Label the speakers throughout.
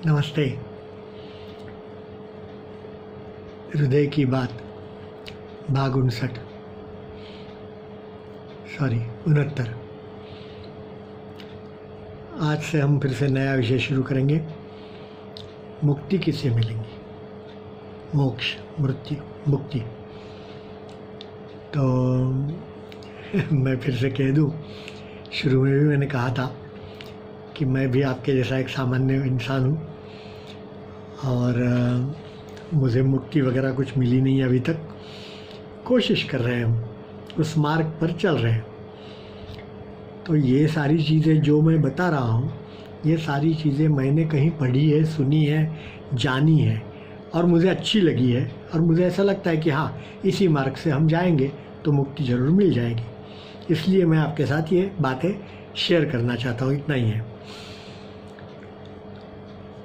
Speaker 1: नमस्ते। हृदय की बात भाग 69 आज से हम फिर से नया विषय शुरू करेंगे। मुक्ति किसे मिलेंगी? मोक्ष, मृत्यु, मुक्ति। तो मैं फिर से कह दूं, शुरू में भी मैंने कहा था कि मैं भी आपके जैसा एक सामान्य इंसान हूँ और मुझे मुक्ति वगैरह कुछ मिली नहीं अभी तक। कोशिश कर रहे हैं हम, उस मार्ग पर चल रहे हैं। तो ये सारी चीज़ें जो मैं बता रहा हूँ, ये सारी चीज़ें मैंने कहीं पढ़ी है, सुनी है, जानी है और मुझे अच्छी लगी है और मुझे ऐसा लगता है कि हाँ, इसी मार्ग से हम जाएंगे तो मुक्ति ज़रूर मिल जाएगी। इसलिए मैं आपके साथ ये बातें शेयर करना चाहता हूँ, इतना ही है।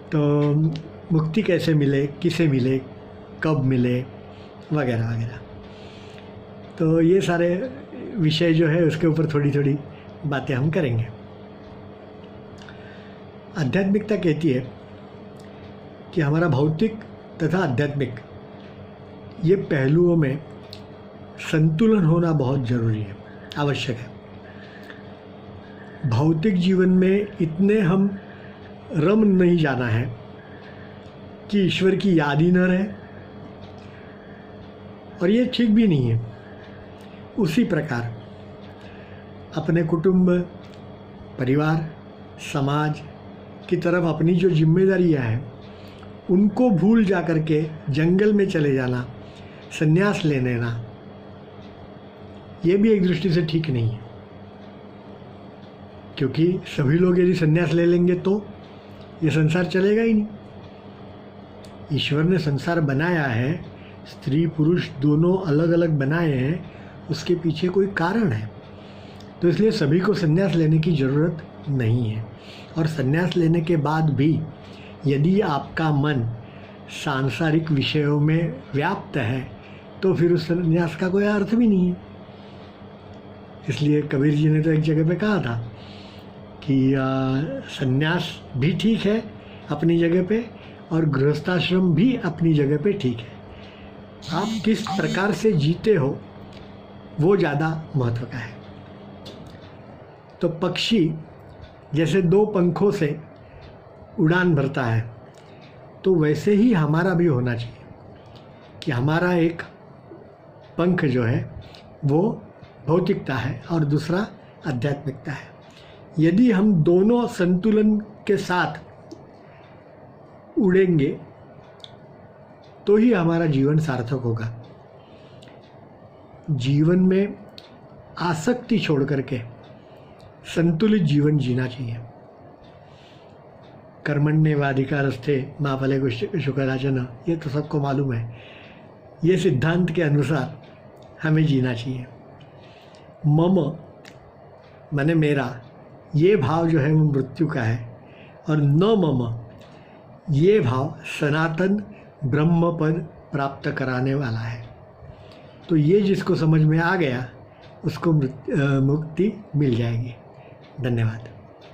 Speaker 1: तो मुक्ति कैसे मिले, किसे मिले, कब मिले, वगैरह वगैरह। तो ये सारे विषय जो है उसके ऊपर थोड़ी थोड़ी बातें हम करेंगे। आध्यात्मिकता कहती है कि हमारा भौतिक तथा आध्यात्मिक ये पहलुओं में संतुलन होना बहुत ज़रूरी है, आवश्यक है। भौतिक जीवन में इतने हम रम नहीं जाना है कि ईश्वर की याद ही न रहे, और ये ठीक भी नहीं है। उसी प्रकार अपने कुटुंब, परिवार, समाज की तरफ अपनी जो जिम्मेदारियां हैं उनको भूल जा कर के जंगल में चले जाना, संन्यास ले लेना, ये भी एक दृष्टि से ठीक नहीं है। क्योंकि सभी लोग यदि संन्यास ले लेंगे तो ये संसार चलेगा ही नहीं। ईश्वर ने संसार बनाया है, स्त्री पुरुष दोनों अलग अलग बनाए हैं, उसके पीछे कोई कारण है। तो इसलिए सभी को संन्यास लेने की ज़रूरत नहीं है। और संन्यास लेने के बाद भी यदि आपका मन सांसारिक विषयों में व्याप्त है तो फिर उस संन्यास का कोई अर्थ भी नहीं है। इसलिए कबीर जी ने तो एक जगह पे कहा था कि संन्यास भी ठीक है अपनी जगह पे और गृहस्थाश्रम भी अपनी जगह पे ठीक है। आप किस प्रकार से जीते हो वो ज़्यादा महत्व का है। तो पक्षी जैसे दो पंखों से उड़ान भरता है, तो वैसे ही हमारा भी होना चाहिए कि हमारा एक पंख जो है वो भौतिकता है और दूसरा आध्यात्मिकता है। यदि हम दोनों संतुलन के साथ उड़ेंगे तो ही हमारा जीवन सार्थक होगा। जीवन में आसक्ति छोड़ करके संतुलित जीवन जीना चाहिए। कर्मण्येवाधिकारस्ते मा फलेषु कदाचन, ये तो सबको मालूम है। ये सिद्धांत के अनुसार हमें जीना चाहिए। मम माने मेरा, ये भाव जो है वो मृत्यु का है, और न मम ये भाव सनातन ब्रह्म पद प्राप्त कराने वाला है। तो ये जिसको समझ में आ गया उसको मुक्ति मिल जाएगी। धन्यवाद।